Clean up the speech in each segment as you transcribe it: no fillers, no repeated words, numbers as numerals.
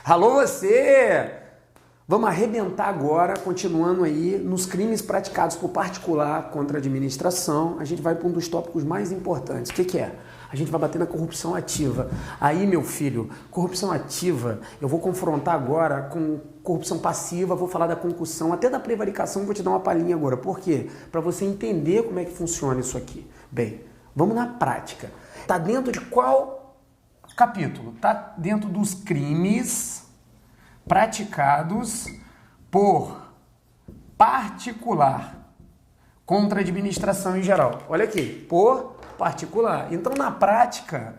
Alô você! Vamos arrebentar agora, continuando aí nos crimes praticados por particular contra a administração. A gente vai para um dos tópicos mais importantes. O que é? A gente vai bater na corrupção ativa. Aí, meu filho, corrupção ativa, eu vou confrontar agora com corrupção passiva, vou falar da concussão, até da prevaricação, vou te dar uma palhinha agora. Por quê? Para você entender como é que funciona isso aqui. Bem, vamos na prática. Está dentro de qual capítulo? Está dentro dos crimes praticados por particular contra a administração em geral. Olha aqui, por particular. Então, na prática,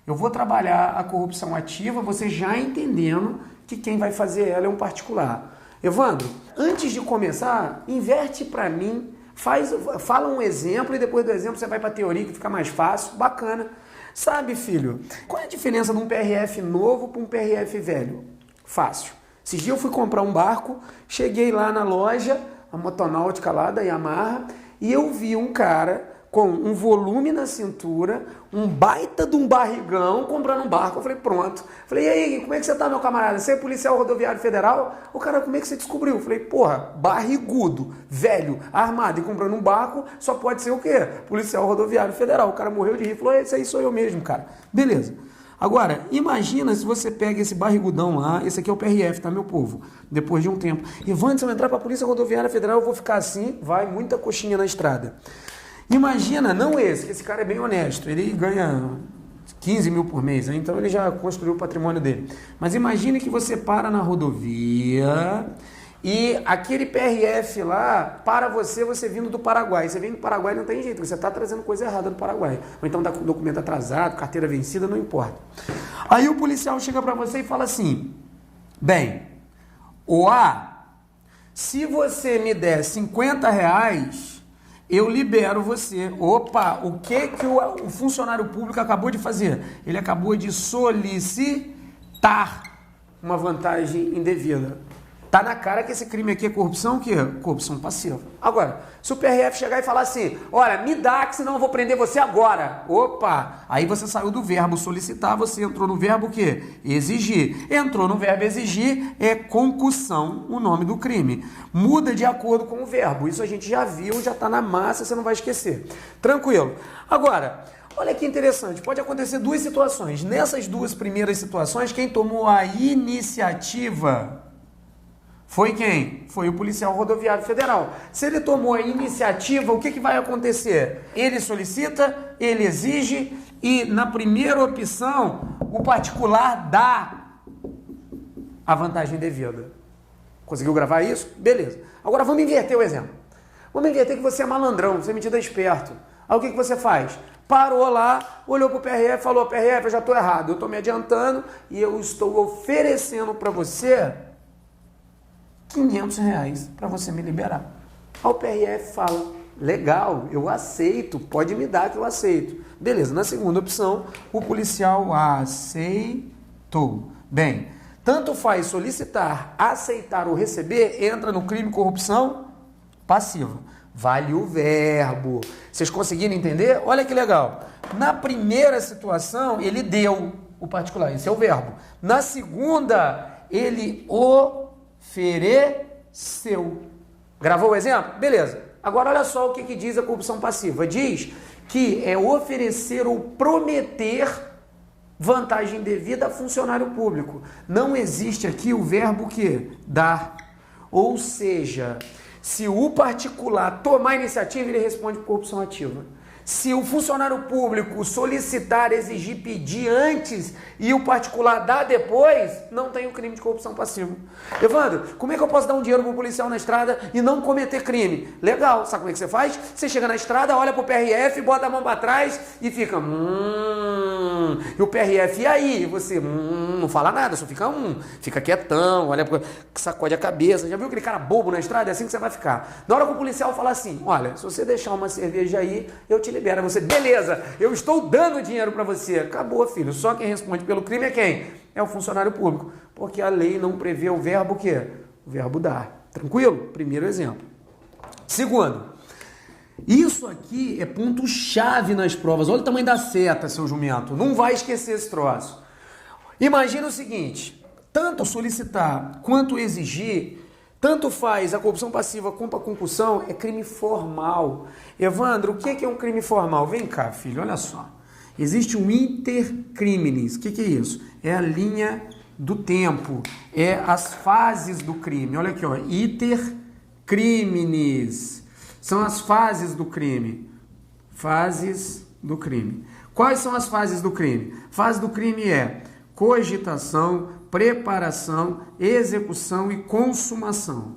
eu vou trabalhar a corrupção ativa, você já entendendo que quem vai fazer ela é um particular. Evandro, antes de começar, inverte para mim, fala um exemplo e depois do exemplo você vai para a teoria que fica mais fácil, bacana. Sabe, filho, qual é a diferença de um PRF novo para um PRF velho? Fácil. Esses dias eu fui comprar um barco, cheguei lá na loja, a motonáutica lá da Yamaha, e eu vi um cara com um volume na cintura, um baita de um barrigão, comprando um barco. Eu falei, pronto. Falei, e aí, como é que você tá, meu camarada? Você é policial rodoviário federal? O cara, como é que você descobriu? Eu falei, porra, barrigudo, velho, armado e comprando um barco, só pode ser o quê? Policial rodoviário federal. O cara morreu de rir, falou, esse aí sou eu mesmo, cara. Beleza. Agora, imagina se você pega esse barrigudão lá, esse aqui é o PRF, tá, meu povo? Depois de um tempo. Evandro, se eu entrar pra Polícia Rodoviária Federal, eu vou ficar assim, vai, muita coxinha na estrada. Imagina, não esse cara é bem honesto, ele ganha 15 mil por mês, né? Então ele já construiu o patrimônio dele. Mas imagine que você para na rodovia e aquele PRF lá, para você vindo do Paraguai. Você vem do Paraguai, não tem jeito, você está trazendo coisa errada do Paraguai. Ou então está com documento atrasado, carteira vencida, não importa. Aí o policial chega para você e fala assim, bem, se você me der R$50, eu libero você. Opa, o que o funcionário público acabou de fazer? Ele acabou de solicitar uma vantagem indevida. Tá na cara que esse crime aqui é corrupção, o quê? Corrupção passiva. Agora, se o PRF chegar e falar assim, olha, me dá que senão eu vou prender você agora. Opa, aí você saiu do verbo solicitar, você entrou no verbo o quê? Exigir. Entrou no verbo exigir, é concussão o nome do crime. Muda de acordo com o verbo. Isso a gente já viu, já tá na massa, você não vai esquecer. Tranquilo. Agora, olha que interessante, pode acontecer duas situações. Nessas duas primeiras situações, quem tomou a iniciativa foi quem? Foi o policial rodoviário federal. Se ele tomou a iniciativa, o que vai acontecer? Ele solicita, ele exige e na primeira opção, o particular dá a vantagem devida. Conseguiu gravar isso? Beleza. Agora vamos inverter o exemplo. Vamos inverter que você é malandrão, você é metido esperto. Aí o que você faz? Parou lá, olhou para o PRF e falou, PRF, eu já estou errado, eu estou me adiantando e eu estou oferecendo para você R$500 para você me liberar. Aí o PRF fala, legal, eu aceito, pode me dar que eu aceito. Beleza, na segunda opção, o policial aceitou. Bem, tanto faz solicitar, aceitar ou receber, entra no crime corrupção passiva. Vale o verbo. Vocês conseguiram entender? Olha que legal. Na primeira situação, ele deu o particular, esse é o verbo. Na segunda, ele ofereceu. Gravou o exemplo? Beleza. Agora olha só o que diz a corrupção passiva. Diz que é oferecer ou prometer vantagem devida a funcionário público. Não existe aqui o verbo que dar. Ou seja, se o particular tomar a iniciativa, ele responde por corrupção ativa. Se o funcionário público solicitar, exigir, pedir antes e o particular dar depois, não tem o crime de corrupção passiva. Evandro, como é que eu posso dar um dinheiro para um policial na estrada e não cometer crime? Legal, sabe como é que você faz? Você chega na estrada, olha para o PRF, bota a mão para trás e fica e o PRF, e aí? E você não fala nada, só fica quietão, olha, sacode a cabeça. Já viu aquele cara bobo na estrada? É assim que você vai ficar. Na hora que o policial falar assim, olha, se você deixar uma cerveja aí, eu te libera você, beleza, eu estou dando dinheiro para você. Acabou, filho. Só quem responde pelo crime é quem? É o funcionário público. Porque a lei não prevê o verbo o quê? O verbo dar. Tranquilo? Primeiro exemplo. Segundo, isso aqui é ponto-chave nas provas. Olha o tamanho da seta, seu jumento. Não vai esquecer esse troço. Imagina o seguinte, tanto solicitar quanto exigir, tanto faz a corrupção passiva quanto a concussão, é crime formal. Evandro, o que é um crime formal? Vem cá, filho, olha só. Existe um intercrimes. O que é isso? É a linha do tempo, é as fases do crime. Olha aqui, ó, intercrimes. São as fases do crime. Fases do crime. Quais são as fases do crime? Fase do crime é cogitação, preparação, execução e consumação.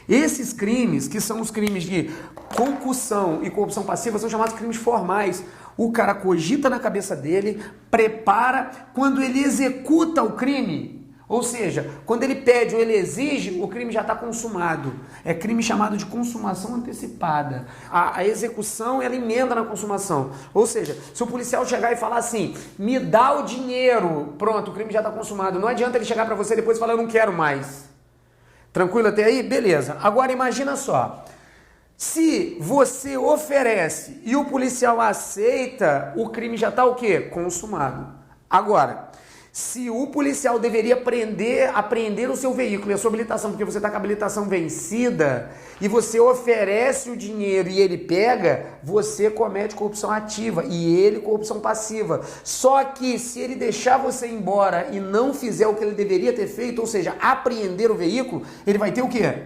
Esses crimes, que são os crimes de concussão e corrupção passiva, são chamados crimes formais. O cara cogita na cabeça dele, prepara, quando ele executa o crime, ou seja, quando ele pede ou ele exige, o crime já está consumado. É crime chamado de consumação antecipada. A execução, ela emenda na consumação. Ou seja, se o policial chegar e falar assim, me dá o dinheiro, pronto, o crime já está consumado. Não adianta ele chegar para você depois e falar, eu não quero mais. Tranquilo até aí? Beleza. Agora imagina só. Se você oferece e o policial aceita, o crime já está o quê? Consumado. Agora, se o policial deveria apreender o seu veículo e a sua habilitação, porque você está com a habilitação vencida, e você oferece o dinheiro e ele pega, você comete corrupção ativa e ele corrupção passiva. Só que se ele deixar você ir embora e não fizer o que ele deveria ter feito, ou seja, apreender o veículo, ele vai ter o quê?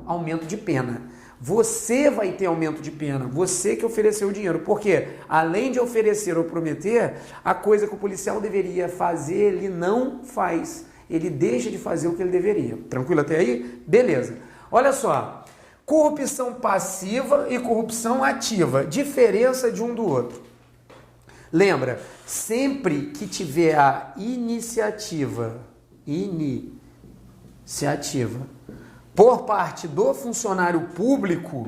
Aumento de pena. Você vai ter aumento de pena, você que ofereceu o dinheiro, porque além de oferecer ou prometer, a coisa que o policial deveria fazer, ele não faz, ele deixa de fazer o que ele deveria. Tranquilo até aí? Beleza. Olha só, corrupção passiva e corrupção ativa, diferença de um do outro. Lembra, sempre que tiver a iniciativa por parte do funcionário público,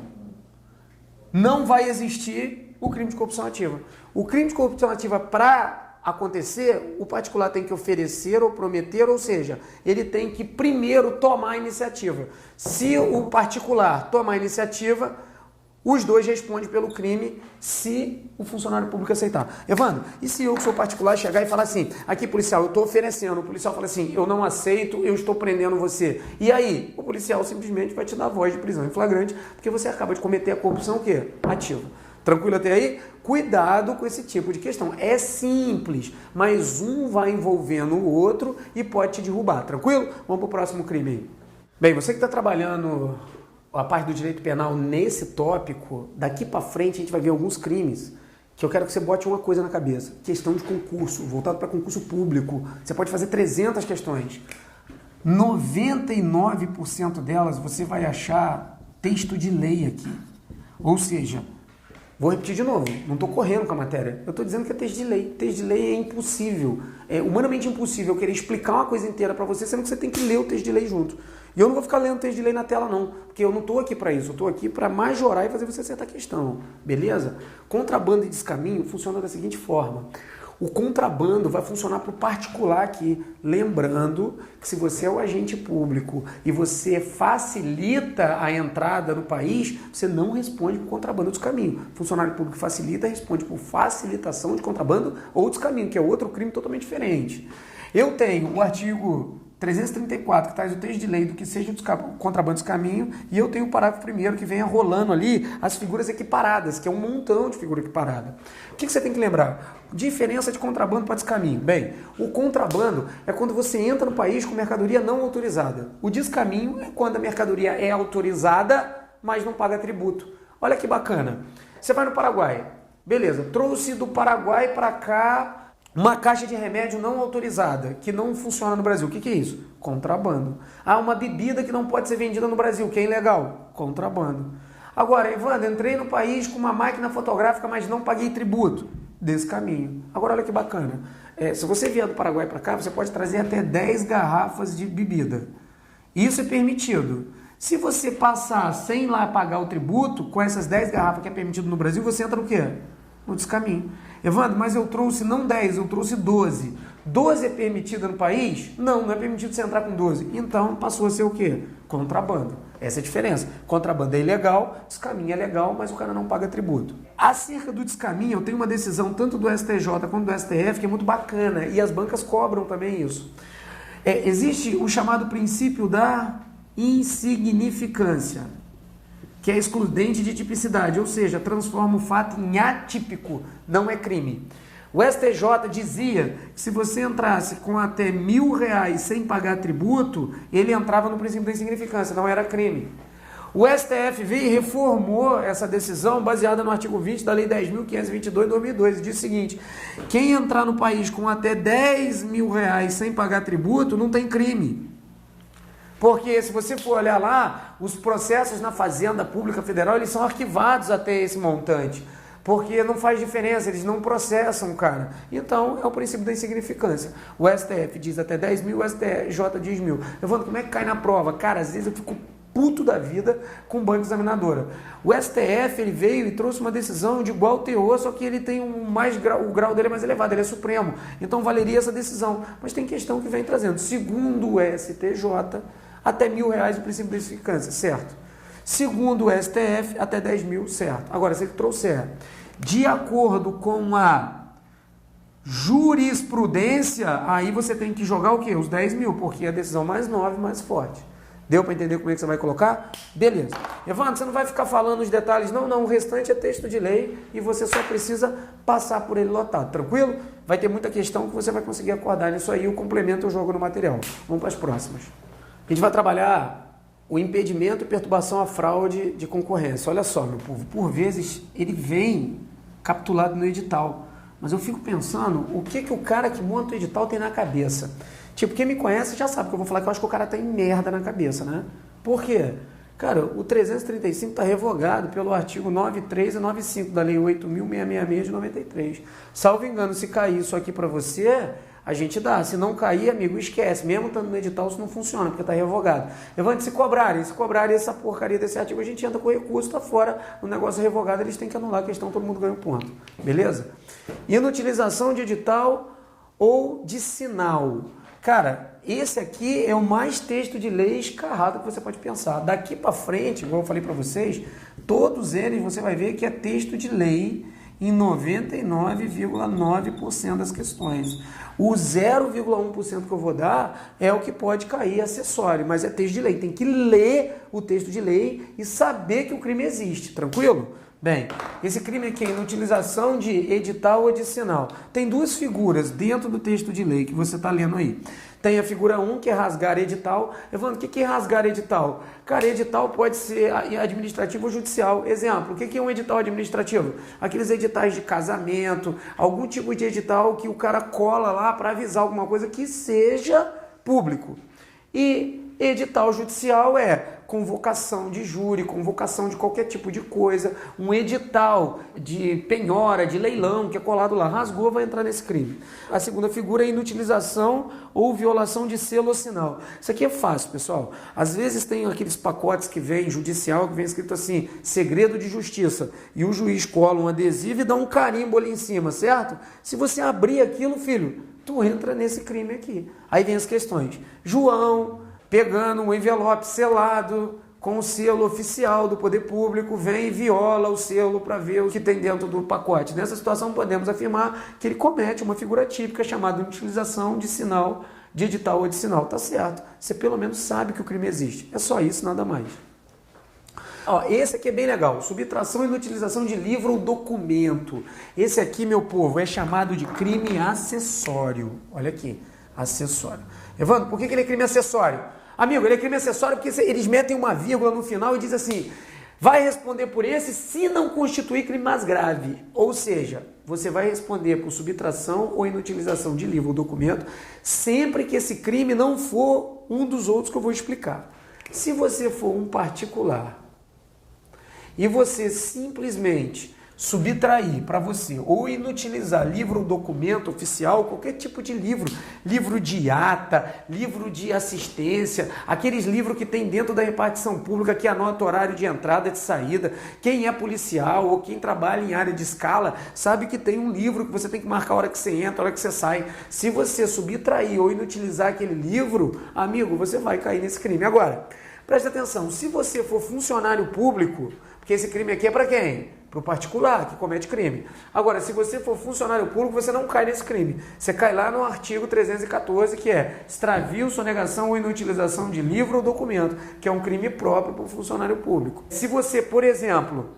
não vai existir o crime de corrupção ativa. O crime de corrupção ativa, para acontecer, o particular tem que oferecer ou prometer, ou seja, ele tem que primeiro tomar a iniciativa. Se o particular tomar a iniciativa, os dois respondem pelo crime se o funcionário público aceitar. Evandro, e se eu que sou particular chegar e falar assim, aqui policial, eu estou oferecendo, o policial fala assim, eu não aceito, eu estou prendendo você. E aí? O policial simplesmente vai te dar voz de prisão em flagrante, porque você acaba de cometer a corrupção o quê? Ativa. Tranquilo até aí? Cuidado com esse tipo de questão. É simples, mas um vai envolvendo o outro e pode te derrubar. Tranquilo? Vamos para o próximo crime aí. Bem, você que está trabalhando a parte do direito penal nesse tópico, daqui para frente a gente vai ver alguns crimes que eu quero que você bote uma coisa na cabeça. Questão de concurso, voltado para concurso público. Você pode fazer 300 questões. 99% delas você vai achar texto de lei aqui. Ou seja, vou repetir de novo, não estou correndo com a matéria. Eu estou dizendo que é texto de lei. Texto de lei é impossível. É humanamente impossível eu querer explicar uma coisa inteira para você, sendo que você tem que ler o texto de lei junto. E eu não vou ficar lendo texto de lei na tela não, porque eu não estou aqui para isso. Eu estou aqui para majorar e fazer você acertar a questão. Beleza? Contrabando e descaminho funciona da seguinte forma. O contrabando vai funcionar para o particular aqui. Lembrando que se você é o agente público e você facilita a entrada no país, você não responde por contrabando ou descaminho. Funcionário público que facilita responde por facilitação de contrabando ou descaminho, que é outro crime totalmente diferente. Eu tenho o artigo 334, que traz o texto de lei do que seja o contrabando de descaminho, e eu tenho o parágrafo 1º que vem rolando ali as figuras equiparadas, que é um montão de figura equiparada. O que você tem que lembrar? Diferença de contrabando para descaminho. Bem, o contrabando é quando você entra no país com mercadoria não autorizada. O descaminho é quando a mercadoria é autorizada, mas não paga tributo. Olha que bacana. Você vai no Paraguai. Beleza, trouxe do Paraguai para cá uma caixa de remédio não autorizada, que não funciona no Brasil. O que é isso? Contrabando. Ah, uma bebida que não pode ser vendida no Brasil, que é ilegal. Contrabando. Agora, Evandro, entrei no país com uma máquina fotográfica, mas não paguei tributo. Descaminho. Agora, olha que bacana. Se você vier do Paraguai para cá, você pode trazer até 10 garrafas de bebida. Isso é permitido. Se você passar sem lá pagar o tributo, com essas 10 garrafas que é permitido no Brasil, você entra no quê? No descaminho. Evandro, mas eu trouxe não 10, eu trouxe 12. 12 é permitida no país? Não, não é permitido você entrar com 12. Então passou a ser o quê? Contrabando. Essa é a diferença. Contrabando é ilegal, descaminho é legal, mas o cara não paga tributo. Acerca do descaminho, eu tenho uma decisão tanto do STJ quanto do STF que é muito bacana e as bancas cobram também isso. Existe o chamado princípio da insignificância, que é excludente de tipicidade, ou seja, transforma o fato em atípico, não é crime. O STJ dizia que se você entrasse com até R$1.000 sem pagar tributo, ele entrava no princípio da insignificância, não era crime. O STF veio e reformou essa decisão baseada no artigo 20 da Lei 10.522 de 2002. E diz o seguinte: quem entrar no país com até R$10.000 sem pagar tributo não tem crime. Porque se você for olhar lá, os processos na Fazenda Pública Federal, eles são arquivados até esse montante. Porque não faz diferença, eles não processam, cara. Então, é o princípio da insignificância. O STF diz até 10 mil, o STJ diz 1.000. Evandro, como é que cai na prova? Cara, às vezes eu fico puto da vida com o banco examinadora. O STF, ele veio e trouxe uma decisão de igual teor, só que ele tem o grau dele é mais elevado, ele é supremo. Então, valeria essa decisão. Mas tem questão que vem trazendo. Segundo o STJ, até R$1.000 o princípio da insignificância, certo? Segundo o STF, até 10 mil, certo. Agora, se ele trouxer, de acordo com a jurisprudência, aí você tem que jogar o quê? Os 10 mil, porque é a decisão mais nova e mais forte. Deu para entender como é que você vai colocar? Beleza. Evandro, você não vai ficar falando os detalhes, não, o restante é texto de lei e você só precisa passar por ele lotado, tranquilo? Vai ter muita questão que você vai conseguir acordar nisso aí, o complemento eu jogo no material. Vamos para as próximas. A gente vai trabalhar o impedimento e perturbação à fraude de concorrência. Olha só, meu povo, por vezes ele vem capitulado no edital, mas eu fico pensando o que o cara que monta o edital tem na cabeça. Tipo, quem me conhece já sabe que eu vou falar que eu acho que o cara tem merda na cabeça, né? Por quê? Cara, o 335 está revogado pelo artigo 93 e 95 da Lei 8.666 de 93. Salvo engano, se cair isso aqui para você, a gente dá. Se não cair, amigo, esquece. Mesmo estando no edital, isso não funciona, porque está revogado. Evandro, se cobrarem essa porcaria desse artigo, a gente entra com recurso, está fora. O negócio revogado, eles têm que anular a questão, todo mundo ganha um ponto. Beleza? Inutilização de edital ou de sinal. Cara, esse aqui é o mais texto de lei escarrado que você pode pensar. Daqui para frente, igual eu falei para vocês, todos eles você vai ver que é texto de lei em 99,9% das questões. O 0,1% que eu vou dar é o que pode cair acessório, mas é texto de lei. Tem que ler o texto de lei e saber que o crime existe, tranquilo? Bem, esse crime aqui é inutilização de edital ou de sinal. Tem duas figuras dentro do texto de lei que você está lendo aí. Tem a figura 1, que é rasgar edital. Evandro, o que é rasgar edital? Cara, edital pode ser administrativo ou judicial. Exemplo, o que é um edital administrativo? Aqueles editais de casamento, algum tipo de edital que o cara cola lá para avisar alguma coisa que seja público. E edital judicial é convocação de júri, convocação de qualquer tipo de coisa, um edital de penhora, de leilão que é colado lá, rasgou, vai entrar nesse crime. A segunda figura é inutilização ou violação de selo ou sinal. Isso aqui é fácil, pessoal. Às vezes tem aqueles pacotes que vem judicial, que vem escrito assim, segredo de justiça, e o juiz cola um adesivo e dá um carimbo ali em cima, certo? Se você abrir aquilo, filho, tu entra nesse crime aqui. Aí vem as questões. João, pegando um envelope selado com o selo oficial do poder público, vem e viola o selo para ver o que tem dentro do pacote. Nessa situação, podemos afirmar que ele comete uma figura típica chamada utilização de sinal, de edital ou de sinal. Tá certo. Você pelo menos sabe que o crime existe. É só isso, nada mais. Ó, esse aqui é bem legal. Subtração e inutilização de livro ou documento. Esse aqui, meu povo, é chamado de crime acessório. Olha aqui, acessório. Evandro, por que ele é crime acessório? Amigo, ele é crime acessório porque eles metem uma vírgula no final e diz assim, vai responder por esse se não constituir crime mais grave. Ou seja, você vai responder por subtração ou inutilização de livro ou documento sempre que esse crime não for um dos outros que eu vou explicar. Se você for um particular e você simplesmente subtrair para você ou inutilizar livro ou documento oficial, qualquer tipo de livro, livro de ata, livro de assistência, aqueles livros que tem dentro da repartição pública que anota horário de entrada e de saída, quem é policial ou quem trabalha em área de escala sabe que tem um livro que você tem que marcar a hora que você entra, a hora que você sai. Se você subtrair ou inutilizar aquele livro, amigo, você vai cair nesse crime. Agora, preste atenção, se você for funcionário público, porque esse crime aqui é para quem? Para o particular que comete crime. Agora, se você for funcionário público, você não cai nesse crime. Você cai lá no artigo 314, que é extravio, sonegação ou inutilização de livro ou documento, que é um crime próprio para o funcionário público. Se você, por exemplo,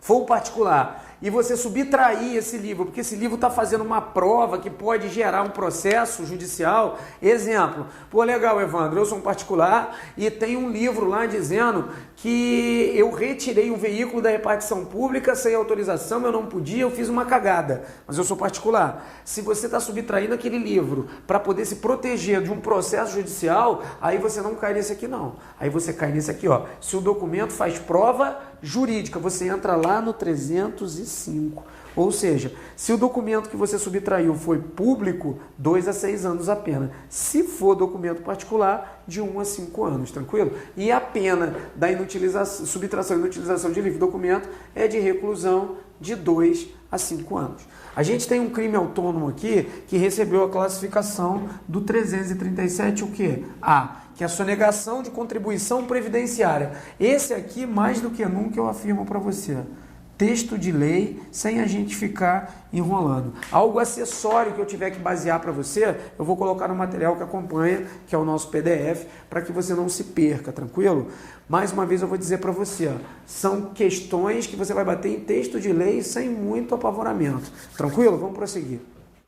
for um particular e você subtrair esse livro, porque esse livro está fazendo uma prova que pode gerar um processo judicial, exemplo, pô, legal, Evandro, eu sou um particular e tem um livro lá dizendo que eu retirei um veículo da repartição pública sem autorização, eu não podia, eu fiz uma cagada, mas eu sou particular. Se você está subtraindo aquele livro para poder se proteger de um processo judicial, aí você não cai nesse aqui não, aí você cai nesse aqui, ó, se o documento faz prova jurídica, você entra lá no 305. Ou seja, se o documento que você subtraiu foi público, 2 a 6 anos a pena. Se for documento particular, de 1 a 5 anos, tranquilo? E a pena da subtração e inutilização de livre documento é de reclusão de 2 a 5 anos. A gente tem um crime autônomo aqui que recebeu a classificação do 337, o quê? A, que é a sonegação de contribuição previdenciária. Esse aqui, mais do que nunca, eu afirmo para você. Texto de lei, sem a gente ficar enrolando. Algo acessório que eu tiver que basear para você, eu vou colocar no material que acompanha, que é o nosso PDF, para que você não se perca, tranquilo? Mais uma vez eu vou dizer para você, ó, são questões que você vai bater em texto de lei sem muito apavoramento. Tranquilo? Vamos prosseguir.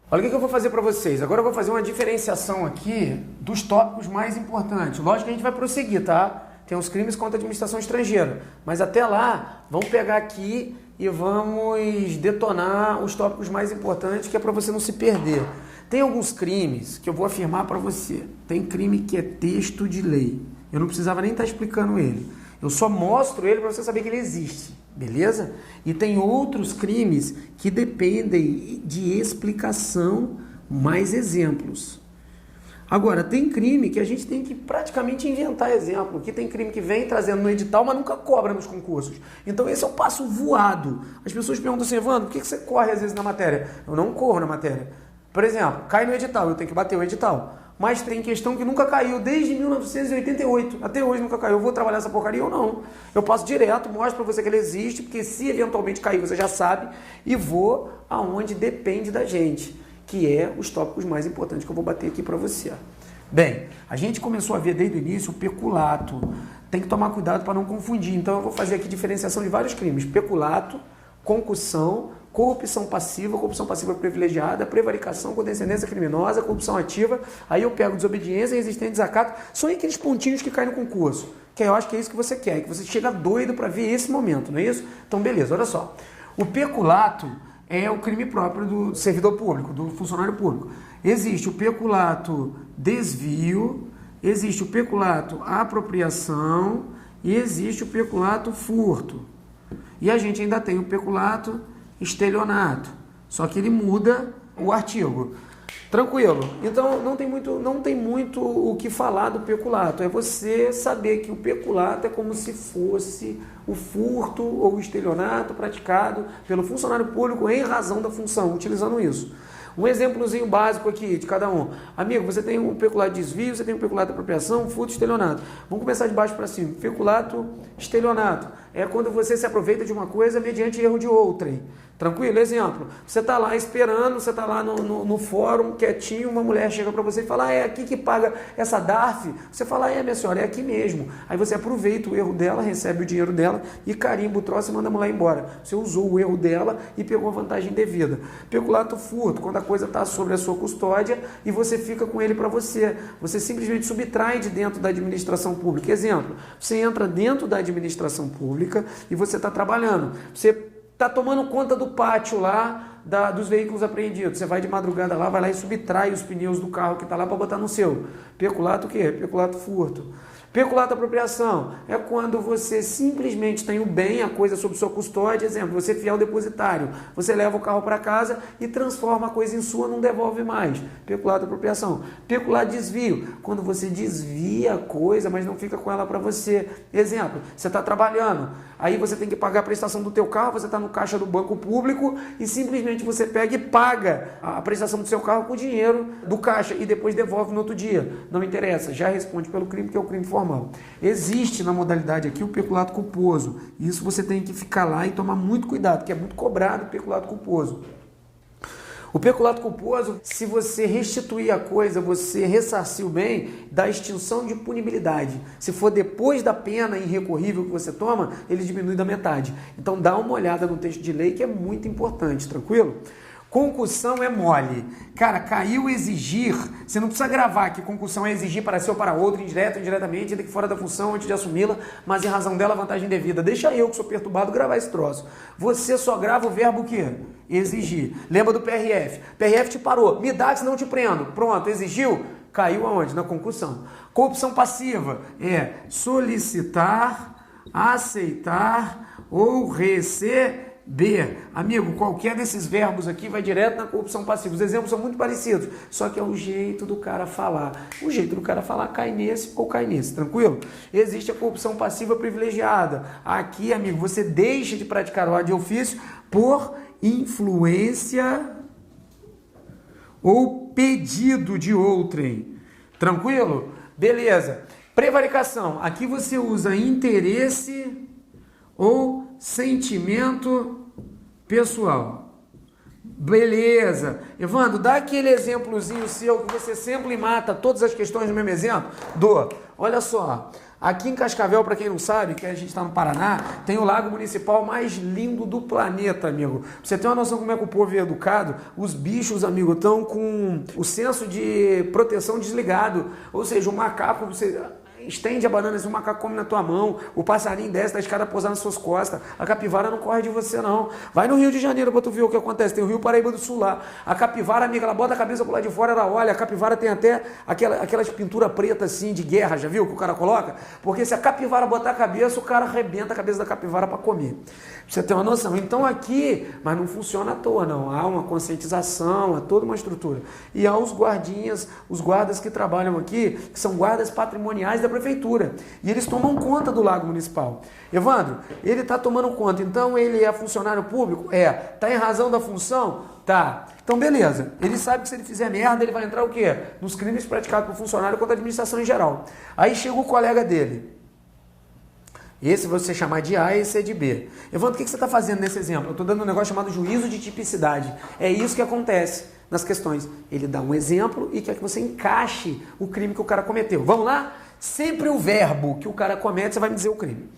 Olha o que eu vou fazer para vocês. Agora eu vou fazer uma diferenciação aqui dos tópicos mais importantes. Lógico que a gente vai prosseguir, tá? Tem os crimes contra a administração estrangeira. Mas até lá, vamos pegar aqui e vamos detonar os tópicos mais importantes, que é para você não se perder. Tem alguns crimes que eu vou afirmar para você. Tem crime que é texto de lei. Eu não precisava nem estar explicando ele. Eu só mostro ele para você saber que ele existe. Beleza? E tem outros crimes que dependem de explicação, mais exemplos. Agora, tem crime que a gente tem que praticamente inventar exemplo, que tem crime que vem trazendo no edital, mas nunca cobra nos concursos. Então esse é o passo voado. As pessoas perguntam assim, Evandro, por que você corre às vezes na matéria? Eu não corro na matéria. Por exemplo, cai no edital, eu tenho que bater o edital. Mas tem questão que nunca caiu, desde 1988, até hoje nunca caiu. Eu vou trabalhar essa porcaria ou não? Eu passo direto, mostro para você que ele existe, porque se eventualmente cair, você já sabe, e vou aonde depende da gente, que é os tópicos mais importantes que eu vou bater aqui para você. Bem, a gente começou a ver desde o início o peculato. Tem que tomar cuidado para não confundir. Então eu vou fazer aqui diferenciação de vários crimes. Peculato, concussão, corrupção passiva privilegiada, prevaricação com descendência criminosa, corrupção ativa. Aí eu pego desobediência, resistente, desacato. São aqueles pontinhos que caem no concurso. Que eu acho que é isso que você quer, que você chega doido para ver esse momento, não é isso? Então beleza, olha só. O peculato é o crime próprio do servidor público, do funcionário público. Existe o peculato desvio, existe o peculato apropriação e existe o peculato furto. E a gente ainda tem o peculato estelionato, só que ele muda o artigo. Tranquilo? Então não tem muito o que falar do peculato. É você saber que o peculato é como se fosse o furto ou o estelionato praticado pelo funcionário público em razão da função, utilizando isso. Um exemplozinho básico aqui de cada um. Amigo, você tem um peculato de desvio, você tem um peculato de apropriação, furto e estelionato. Vamos começar de baixo para cima. Peculato estelionato é quando você se aproveita de uma coisa mediante erro de outrem. Tranquilo? Exemplo, você está lá esperando, você está lá no fórum, quietinho, uma mulher chega para você e fala, é aqui que paga essa DARF? Você fala, minha senhora, é aqui mesmo. Aí você aproveita o erro dela, recebe o dinheiro dela e carimba o troço e manda a mulher embora. Você usou o erro dela e pegou a vantagem devida. Peculato furto, quando a coisa está sobre a sua custódia e você fica com ele para você. Você simplesmente subtrai de dentro da administração pública. Exemplo, você entra dentro da administração pública e você está trabalhando. Você está tomando conta do pátio lá dos veículos apreendidos. Você vai de madrugada lá, vai lá e subtrai os pneus do carro que está lá para botar no seu. Peculato o quê? Peculato furto. Peculato apropriação é quando você simplesmente tem o bem, a coisa sob sua custódia. Exemplo, você é fiel depositário. Você leva o carro para casa e transforma a coisa em sua, não devolve mais. Peculato apropriação. Peculato desvio, quando você desvia a coisa, mas não fica com ela para você. Exemplo, você está trabalhando, aí você tem que pagar a prestação do teu carro, você está no caixa do banco público e simplesmente você pega e paga a prestação do seu carro com o dinheiro do caixa e depois devolve no outro dia. Não interessa, já responde pelo crime, que é o crime formal. formal. Existe na modalidade aqui o peculato culposo. Isso você tem que ficar lá e tomar muito cuidado, que é muito cobrado o peculato culposo. O peculato culposo, se você restituir a coisa, você ressarcir o bem, dá extinção de punibilidade. Se for depois da pena irrecorrível que você toma, ele diminui da metade. Então dá uma olhada no texto de lei que é muito importante, tranquilo? Concussão é mole. Cara, caiu exigir, você não precisa gravar que concussão é exigir para si ou para outro, indireto ou indiretamente, ainda que fora da função, antes de assumi-la, mas em razão dela, vantagem devida. Deixa eu, que sou perturbado, gravar esse troço. Você só grava o verbo o quê? Exigir. Lembra do PRF. PRF te parou. Me dá que senão eu te prendo. Pronto, exigiu? Caiu aonde? Na concussão. Corrupção passiva é solicitar, aceitar ou receber. Amigo, qualquer desses verbos aqui vai direto na corrupção passiva. Os exemplos são muito parecidos, só que é o jeito do cara falar. O jeito do cara falar cai nesse ou cai nesse, tranquilo? Existe a corrupção passiva privilegiada. Aqui, amigo, você deixa de praticar o ato de ofício por influência ou pedido de outrem. Tranquilo? Beleza. Prevaricação. Aqui você usa interesse ou sentimento pessoal. Beleza. Evandro, dá aquele exemplozinho seu que você sempre mata todas as questões do mesmo exemplo? Dou. Olha só. Aqui em Cascavel, para quem não sabe, que a gente está no Paraná, tem o lago municipal mais lindo do planeta, amigo. Pra você ter uma noção como é que o povo é educado, os bichos, amigo, estão com o senso de proteção desligado. Ou seja, o macaco, você estende a banana, o macaco come na tua mão, o passarinho desce da escada pousar nas suas costas, a capivara não corre de você não. Vai no Rio de Janeiro pra tu ver o que acontece, tem o Rio Paraíba do Sul lá, a capivara, amiga, ela bota a cabeça pro lado de fora, ela olha, a capivara tem até aquelas pinturas pretas assim de guerra, já viu que o cara coloca? Porque se a capivara botar a cabeça, o cara arrebenta a cabeça da capivara pra comer. Pra você ter uma noção. Então aqui, mas não funciona à toa não, há uma conscientização, há toda uma estrutura. E há os guardinhas, os guardas que trabalham aqui, que são guardas patrimoniais da prefeitura. E eles tomam conta do lago municipal. Evandro, ele está tomando conta, então ele é funcionário público? É. Está em razão da função? Tá. Então beleza. Ele sabe que se ele fizer merda, ele vai entrar o quê? Nos crimes praticados por funcionário contra a administração em geral. Aí chega o colega dele. Esse você chamar de A e esse é de B. Evandro, o que você está fazendo nesse exemplo? Eu estou dando um negócio chamado juízo de tipicidade. É isso que acontece nas questões. Ele dá um exemplo e quer que você encaixe o crime que o cara cometeu. Vamos lá? Sempre o verbo que o cara comete, você vai me dizer o crime.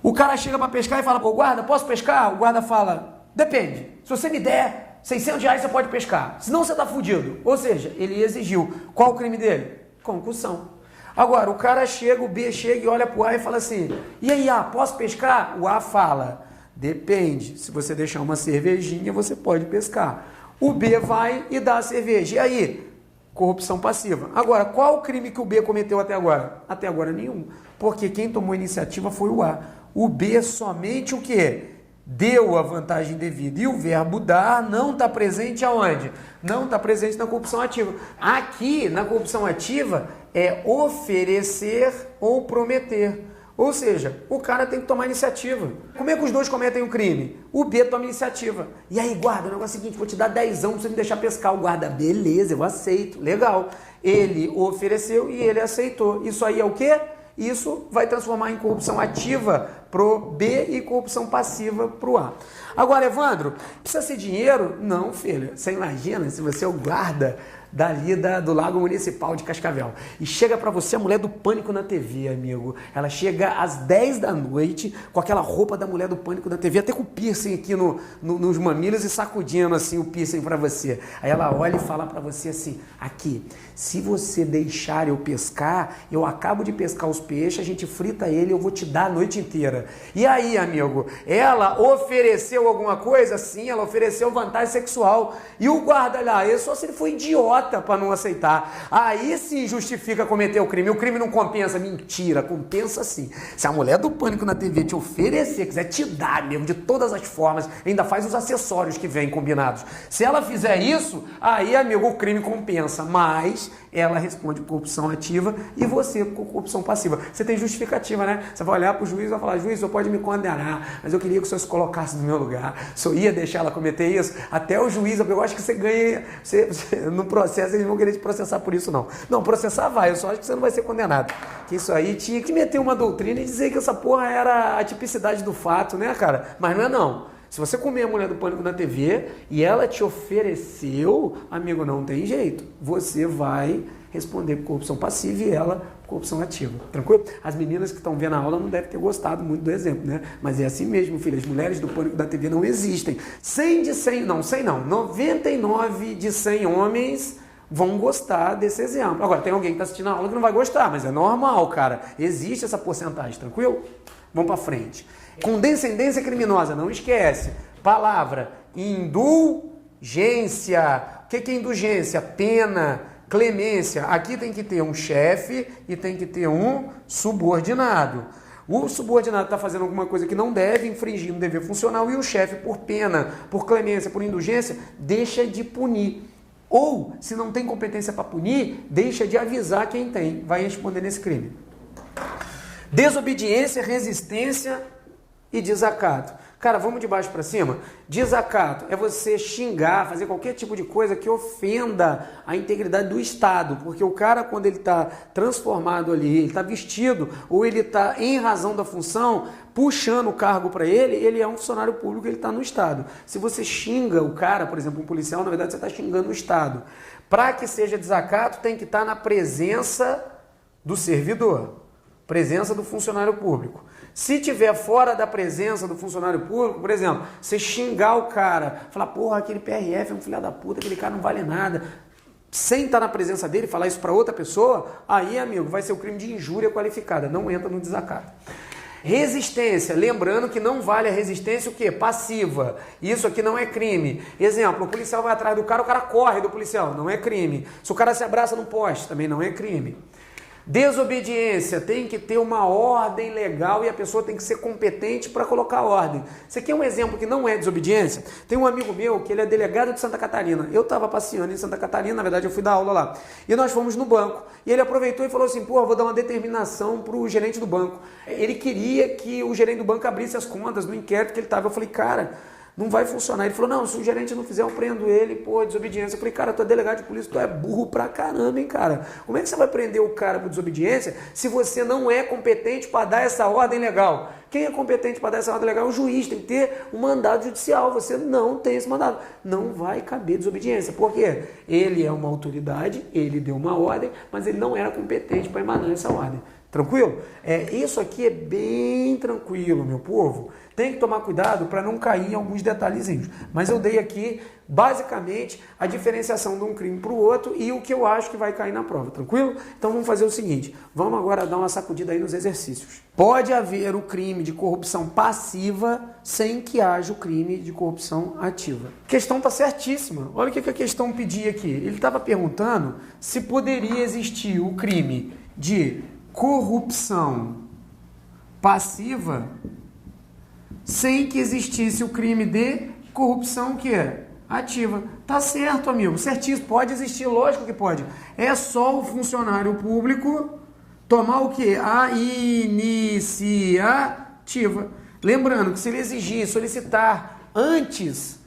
O cara chega para pescar e fala, pô, guarda, posso pescar? O guarda fala, depende. Se você me der R$600, você pode pescar. Senão você tá fudido. Ou seja, ele exigiu. Qual o crime dele? Concussão. Agora, o cara chega, o B chega e olha pro A e fala assim, e aí, A, posso pescar? O A fala, depende. Se você deixar uma cervejinha, você pode pescar. O B vai e dá a cerveja. E aí? Corrupção passiva. Agora, qual o crime que o B cometeu até agora? Até agora nenhum. Porque quem tomou a iniciativa foi o A. O B somente o quê? Deu a vantagem devida. E o verbo dar não está presente aonde? Não está presente na corrupção ativa. Aqui, na corrupção ativa, é oferecer ou prometer. Ou seja, o cara tem que tomar iniciativa. Como é que os dois cometem o crime? O B toma iniciativa. E aí, guarda, o negócio é o seguinte, vou te dar 10 pra você me deixar pescar. O guarda, beleza, eu aceito, legal. Ele ofereceu e ele aceitou. Isso aí é o quê? Isso vai transformar em corrupção ativa pro B e corrupção passiva pro A. Agora, Evandro, precisa ser dinheiro? Não, filho. Você imagina se você é o guarda do Lago Municipal de Cascavel. E chega pra você a mulher do Pânico na TV, amigo. Ela chega às 10 da noite com aquela roupa da mulher do Pânico na TV, até com piercing aqui nos mamilos e sacudindo assim o piercing pra você. Aí ela olha e fala pra você assim, aqui, se você deixar eu pescar, eu acabo de pescar os peixes, a gente frita ele, eu vou te dar a noite inteira. E aí, amigo, ela ofereceu alguma coisa? Sim, ela ofereceu vantagem sexual. E o guarda lá, só se ele foi idiota para não aceitar. Aí sim justifica cometer o crime. O crime não compensa. Mentira, compensa sim. Se a mulher do Pânico na TV te oferecer, quiser te dar mesmo, de todas as formas, ainda faz os acessórios que vêm combinados. Se ela fizer isso, aí, amigo, o crime compensa. Mas ela responde por corrupção ativa e você por corrupção passiva. Você tem justificativa, né? Você vai olhar para o juiz e vai falar, juiz, o senhor pode me condenar, mas eu queria que o senhor se colocasse no meu lugar, o senhor ia deixar ela cometer isso? Até o juiz, eu acho que você ganha, no processo eles vão querer te processar por isso, não. Não, processar vai, eu só acho que você não vai ser condenado. Que isso aí tinha que meter uma doutrina e dizer que essa porra era a tipicidade do fato, né, cara? Mas não é não. Se você comer a mulher do Pânico na TV e ela te ofereceu, amigo, não tem jeito. Você vai responder por corrupção passiva e ela por corrupção ativa. Tranquilo? As meninas que estão vendo a aula não devem ter gostado muito do exemplo, né? Mas é assim mesmo, filha. As mulheres do Pânico da TV não existem. 99 de 100 homens vão gostar desse exemplo. Agora, tem alguém que está assistindo a aula que não vai gostar, mas é normal, cara. Existe essa porcentagem, tranquilo? Vamos para frente. Com descendência criminosa, não esquece. Palavra, indulgência. O que é indulgência? Pena, clemência. Aqui tem que ter um chefe e tem que ter um subordinado. O subordinado está fazendo alguma coisa que não deve, infringir um dever funcional, e o chefe, por pena, por clemência, por indulgência, deixa de punir. Ou, se não tem competência para punir, deixa de avisar quem tem. Vai responder nesse crime. Desobediência, resistência e desacato. Cara, vamos de baixo para cima? Desacato é você xingar, fazer qualquer tipo de coisa que ofenda a integridade do Estado, porque o cara, quando ele está transformado ali, ele está vestido, ou ele está em razão da função, puxando o cargo para ele é um funcionário público, ele está no Estado. Se você xinga o cara, por exemplo, um policial, na verdade você está xingando o Estado. Para que seja desacato, tem que estar na presença do servidor, presença do funcionário público. Se tiver fora da presença do funcionário público, por exemplo, você xingar o cara, falar, porra, aquele PRF é um filho da puta, aquele cara não vale nada, sem estar na presença dele, falar isso para outra pessoa, aí, amigo, vai ser o crime de injúria qualificada, não entra no desacato. Resistência, lembrando que não vale a resistência o quê? Passiva. Isso aqui não é crime. Exemplo, o policial vai atrás do cara, o cara corre do policial, não é crime. Se o cara se abraça no poste, também não é crime. Desobediência, tem que ter uma ordem legal e a pessoa tem que ser competente para colocar ordem. Você quer um exemplo que não é desobediência? Tem um amigo meu que ele é delegado de Santa Catarina. Eu estava passeando em Santa Catarina, na verdade eu fui dar aula lá. E nós fomos no banco. E ele aproveitou e falou assim, pô, vou dar uma determinação para o gerente do banco. Ele queria que o gerente do banco abrisse as contas no inquérito que ele estava. Eu falei, cara, não vai funcionar. Ele falou, não, se o gerente não fizer, eu prendo ele, pô, desobediência. Eu falei, cara, tu é delegado de polícia, tu é burro pra caramba, hein, cara? Como é que você vai prender o cara por desobediência se você não é competente para dar essa ordem legal? Quem é competente para dar essa ordem legal? O juiz, tem que ter um mandado judicial. Você não tem esse mandado. Não vai caber desobediência. Por quê? Ele é uma autoridade, ele deu uma ordem, mas ele não era competente para emanar essa ordem. Tranquilo? Isso aqui é bem tranquilo, meu povo. Tem que tomar cuidado para não cair em alguns detalhezinhos. Mas eu dei aqui, basicamente, a diferenciação de um crime para o outro e o que eu acho que vai cair na prova. Tranquilo? Então vamos fazer o seguinte. Vamos agora dar uma sacudida aí nos exercícios. Pode haver o crime de corrupção passiva sem que haja o crime de corrupção ativa. A questão está certíssima. Olha o que a questão pedia aqui. Ele estava perguntando se poderia existir o crime de corrupção passiva sem que existisse o crime de corrupção que é ativa. Tá certo, amigo, certíssimo, pode existir, lógico que pode. É só o funcionário público tomar o quê? A iniciativa. Lembrando que se ele exigir, solicitar antes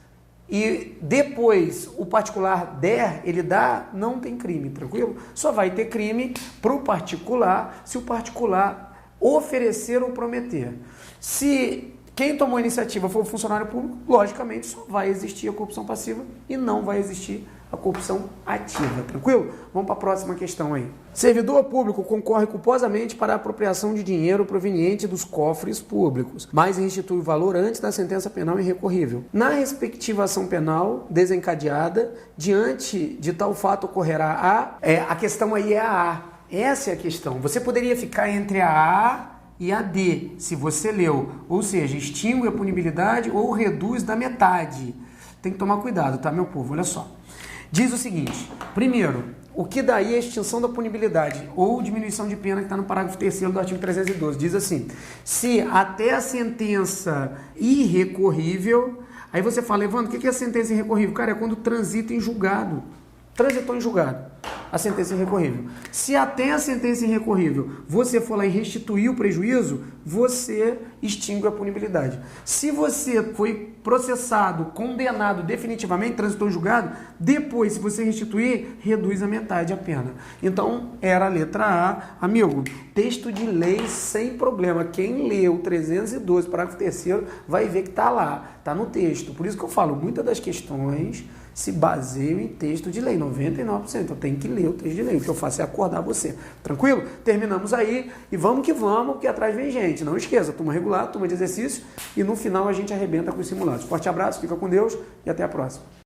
e depois o particular ele dá, não tem crime, tranquilo? Só vai ter crime para o particular se o particular oferecer ou prometer. Se quem tomou a iniciativa for o funcionário público, logicamente só vai existir a corrupção passiva e não vai existir a corrupção ativa, tranquilo? Vamos para a próxima questão aí. Servidor público concorre culposamente para a apropriação de dinheiro proveniente dos cofres públicos, mas restitui o valor antes da sentença penal irrecorrível. Na respectiva ação penal desencadeada, diante de tal fato ocorrerá a questão aí é a A. Essa é a questão. Você poderia ficar entre a A e a D, se você leu, ou seja, extingue a punibilidade ou reduz da metade. Tem que tomar cuidado, tá, meu povo? Olha só. Diz o seguinte, primeiro, o que daí é a extinção da punibilidade ou diminuição de pena que está no parágrafo 3º do artigo 312. Diz assim, se até a sentença irrecorrível, aí você fala, Evandro, o que é a sentença irrecorrível? Cara, é quando transita em julgado. Transitou em julgado. a sentença irrecorrível. Se até a sentença irrecorrível você for lá e restituir o prejuízo, você extingue a punibilidade. Se você foi processado, condenado definitivamente, transitou em julgado, depois, se você restituir, reduz a metade a pena. Então, era a letra A. Amigo, texto de lei sem problema. Quem leu 312, parágrafo 3º, vai ver que está lá, está no texto. Por isso que eu falo, muitas das questões se baseiam em texto de lei, 99%. Eu tenho que ler o texto de lei. O que eu faço é acordar você. Tranquilo? Terminamos aí e vamos que vamos, porque atrás vem gente. Não esqueça, turma regular, turma de exercício e no final a gente arrebenta com os simulados. Forte abraço, fica com Deus e até a próxima.